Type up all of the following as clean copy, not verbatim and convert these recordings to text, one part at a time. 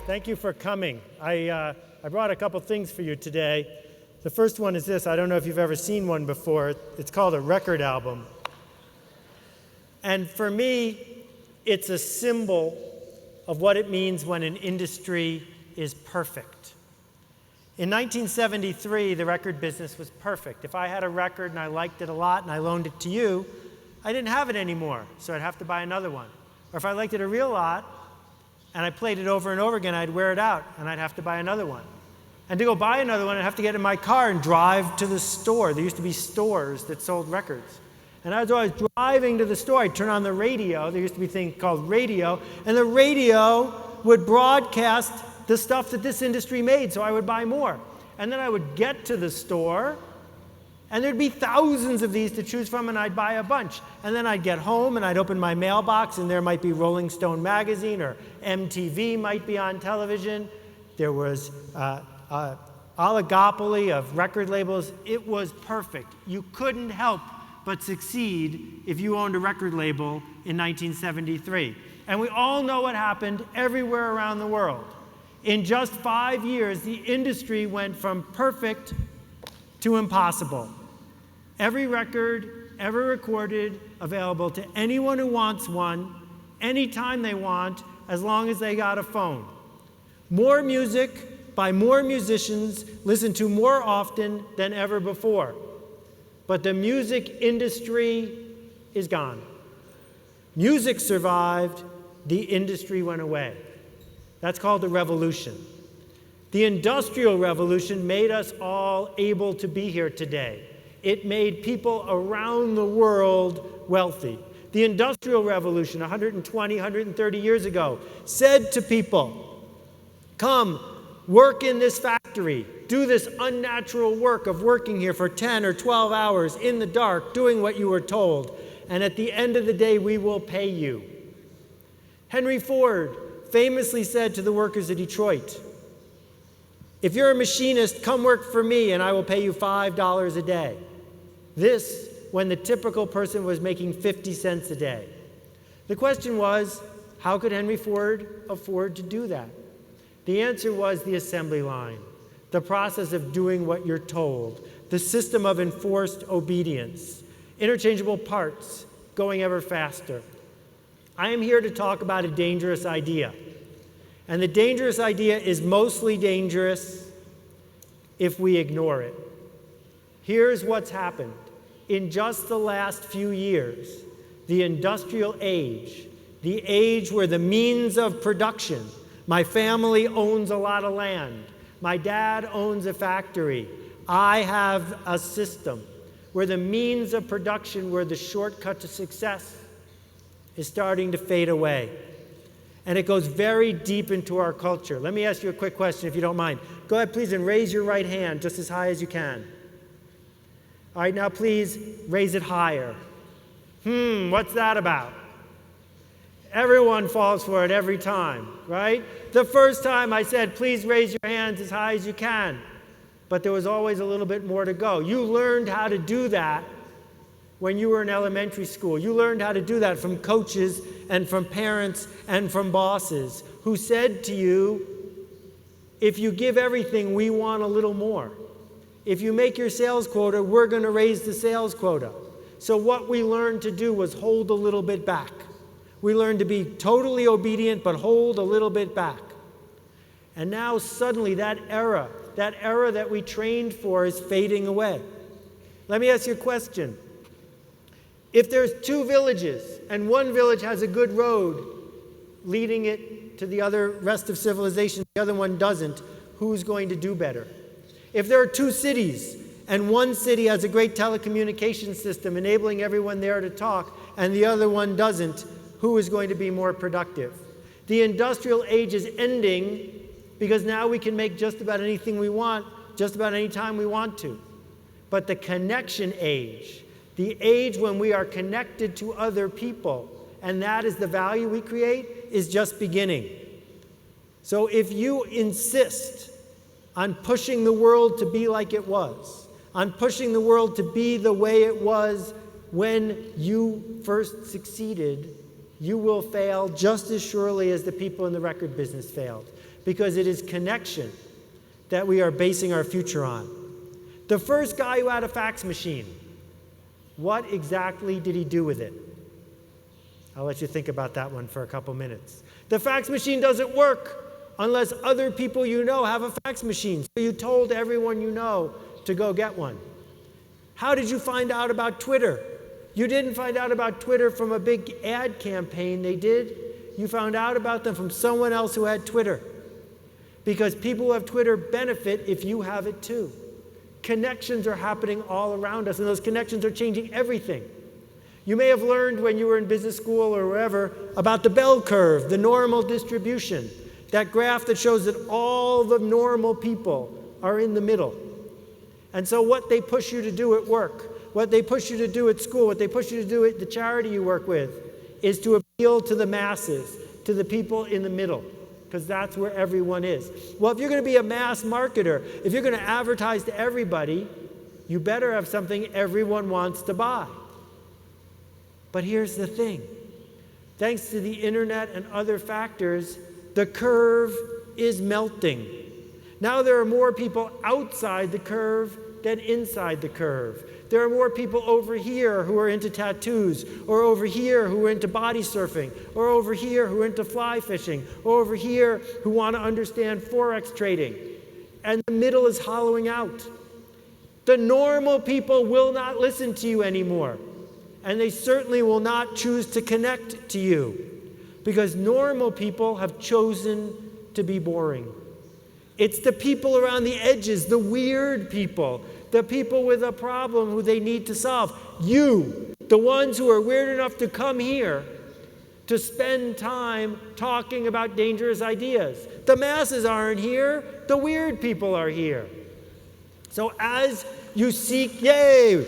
Thank you for coming. I brought a couple things for you today. The first one is this. I don't know if you've ever seen one before. It's called a record album. And for me, it's a symbol of what it means when an industry is perfect. In 1973, the record business was perfect. If I had a record and I liked it a lot and I loaned it to you, I didn't have it anymore, so I'd have to buy another one. Or if I liked it a real lot and I played it over and over again, I'd wear it out and I'd have to buy another one. And to go buy another one, I'd have to get in my car and drive to the store. There used to be stores that sold records. And as I was driving to the store, I'd turn on the radio. There used to be a thing called radio. And the radio would broadcast the stuff that this industry made, so I would buy more. And then I would get to the store, and there'd be thousands of these to choose from, and I'd buy a bunch. And then I'd get home, and I'd open my mailbox, and there might be Rolling Stone magazine, or MTV might be on television. There was oligopoly of record labels. It was perfect. You couldn't help but succeed if you owned a record label in 1973. And we all know what happened everywhere around the world. In just 5 years, the industry went from perfect to impossible. Every record ever recorded available to anyone who wants one, anytime they want, as long as they got a phone. More music by more musicians, listened to more often than ever before. But the music industry is gone. Music survived, the industry went away. That's called the revolution. The Industrial Revolution made us all able to be here today. It made people around the world wealthy. The Industrial Revolution, 120, 130 years ago, said to people, come, work in this factory. Do this unnatural work of working here for 10 or 12 hours in the dark, doing what you were told. And at the end of the day, we will pay you. Henry Ford famously said to the workers of Detroit, if you're a machinist, come work for me and I will pay you $5 a day. This when the typical person was making 50 cents a day. The question was, how could Henry Ford afford to do that? The answer was the assembly line, the process of doing what you're told, the system of enforced obedience, interchangeable parts, going ever faster. I am here to talk about a dangerous idea. And the dangerous idea is mostly dangerous if we ignore it. Here's what's happened. In just the last few years, the industrial age, the age where the means of production, my family owns a lot of land, my dad owns a factory, I have a system, where the means of production, where the shortcut to success is starting to fade away. And it goes very deep into our culture. Let me ask you a quick question, if you don't mind. Go ahead, please, and raise your right hand just as high as you can. All right, now please raise it higher. What's that about? Everyone falls for it every time, right? The first time I said, please raise your hands as high as you can. But there was always a little bit more to go. You learned how to do that when you were in elementary school. You learned how to do that from coaches and from parents and from bosses who said to you, if you give everything, we want a little more. If you make your sales quota, we're going to raise the sales quota. So what we learned to do was hold a little bit back. We learned to be totally obedient, but hold a little bit back. And now suddenly that era that we trained for is fading away. Let me ask you a question. If there's two villages and one village has a good road leading it to the other rest of civilization, the other one doesn't, who's going to do better? If there are two cities and one city has a great telecommunications system enabling everyone there to talk and the other one doesn't, who is going to be more productive? The industrial age is ending because now we can make just about anything we want, just about any time we want to. But the connection age, the age when we are connected to other people, and that is the value we create, is just beginning. So if you insist on pushing the world to be like it was, on pushing the world to be the way it was when you first succeeded, you will fail just as surely as the people in the record business failed. because it is connection that we are basing our future on. The first guy who had a fax machine, what exactly did he do with it? I'll let you think about that one for a couple minutes. The fax machine doesn't work unless other people you know have a fax machine. So you told everyone you know to go get one. How did you find out about Twitter? You didn't find out about Twitter from a big ad campaign they did. You found out about them from someone else who had Twitter. Because people who have Twitter benefit if you have it too. Connections are happening all around us, and those connections are changing everything. You may have learned when you were in business school or wherever about the bell curve, the normal distribution, that graph that shows that all the normal people are in the middle. And so what they push you to do at work, what they push you to do at school, what they push you to do at the charity you work with, is to appeal to the masses, to the people in the middle, because that's where everyone is. Well, if you're going to be a mass marketer, if you're going to advertise to everybody, you better have something everyone wants to buy. But here's the thing. Thanks to the internet and other factors, the curve is melting. Now there are more people outside the curve than inside the curve. There are more people over here who are into tattoos, or over here who are into body surfing, or over here who are into fly fishing, or over here who want to understand Forex trading. And the middle is hollowing out. The normal people will not listen to you anymore. And they certainly will not choose to connect to you, because normal people have chosen to be boring. It's the people around the edges, the weird people, the people with a problem who they need to solve. You, the ones who are weird enough to come here to spend time talking about dangerous ideas. The masses aren't here, the weird people are here. So as you seek, yay!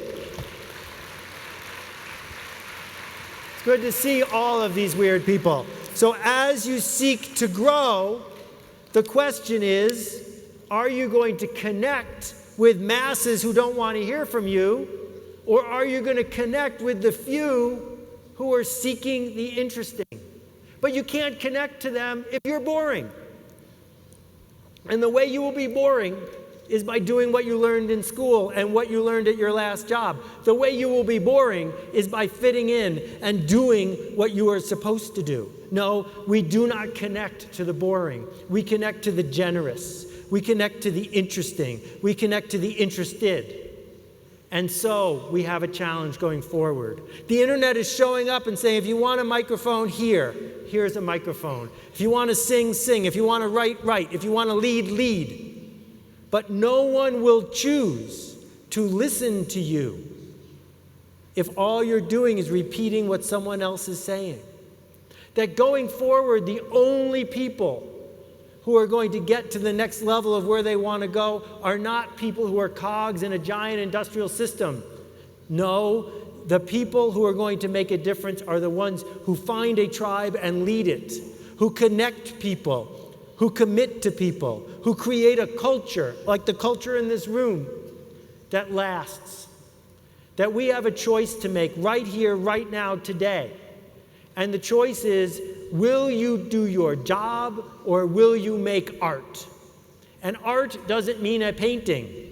It's good to see all of these weird people. So as you seek to grow, the question is, are you going to connect with masses who don't want to hear from you, or are you going to connect with the few who are seeking the interesting? But you can't connect to them if you're boring. And the way you will be boring is by doing what you learned in school and what you learned at your last job. The way you will be boring is by fitting in and doing what you are supposed to do. No, we do not connect to the boring. We connect to the generous. We connect to the interesting. We connect to the interested. And so we have a challenge going forward. The internet is showing up and saying, if you want a microphone, here's a microphone. If you want to sing, sing. If you want to write, write. If you want to lead, lead. But no one will choose to listen to you if all you're doing is repeating what someone else is saying. That going forward, the only people who are going to get to the next level of where they want to go are not people who are cogs in a giant industrial system. No, the people who are going to make a difference are the ones who find a tribe and lead it, who connect people, who commit to people, who create a culture, like the culture in this room, that lasts. That we have a choice to make right here, right now, today. And the choice is, will you do your job or will you make art? And art doesn't mean a painting.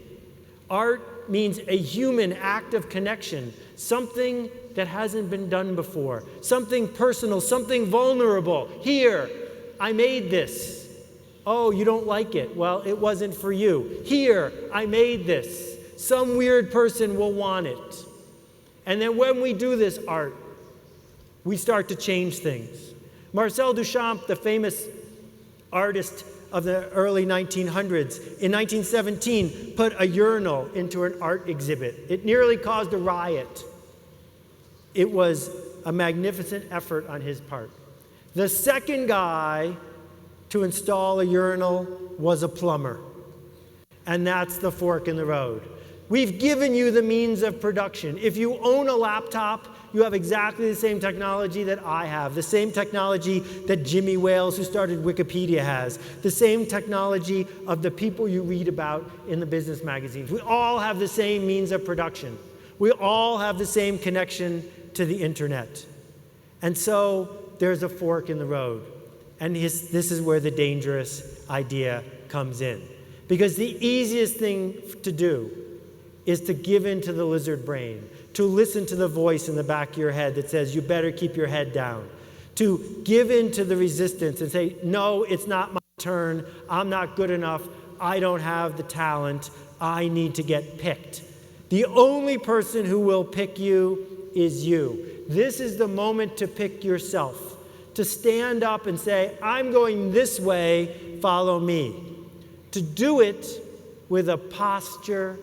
Art means a human act of connection, something that hasn't been done before, something personal, something vulnerable. Here, I made this. Oh, you don't like it? Well, it wasn't for you. Here, I made this. Some weird person will want it. And then when we do this art, we start to change things. Marcel Duchamp, the famous artist of the early 1900s, in 1917 put a urinal into an art exhibit. It nearly caused a riot. It was a magnificent effort on his part. The second guy to install a urinal was a plumber. And that's the fork in the road. We've given you the means of production. If you own a laptop, you have exactly the same technology that I have, the same technology that Jimmy Wales, who started Wikipedia, has, the same technology of the people you read about in the business magazines. We all have the same means of production. We all have the same connection to the internet. And so there's a fork in the road. And this is where the dangerous idea comes in. Because the easiest thing to do is to give in to the lizard brain, to listen to the voice in the back of your head that says, you better keep your head down, to give in to the resistance and say, no, it's not my turn, I'm not good enough, I don't have the talent, I need to get picked. The only person who will pick you is you. This is the moment to pick yourself, to stand up and say, I'm going this way, follow me. To do it with a posture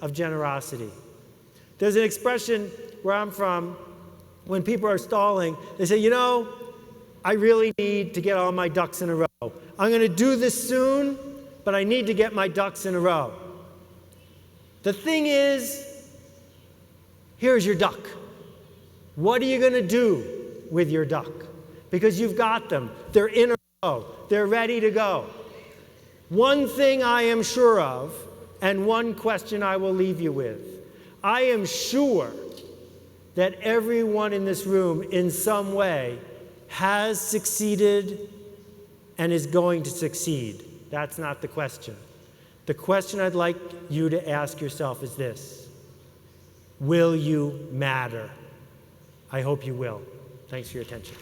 of generosity. There's an expression where I'm from, when people are stalling, they say, you know, I really need to get all my ducks in a row. I'm going to do this soon, but I need to get my ducks in a row. The thing is, here's your duck. What are you going to do with your duck? Because you've got them. They're in a row. They're ready to go. One thing I am sure of, and one question I will leave you with. I am sure that everyone in this room in some way has succeeded and is going to succeed. That's not the question. The question I'd like you to ask yourself is this: will you matter? I hope you will. Thanks for your attention.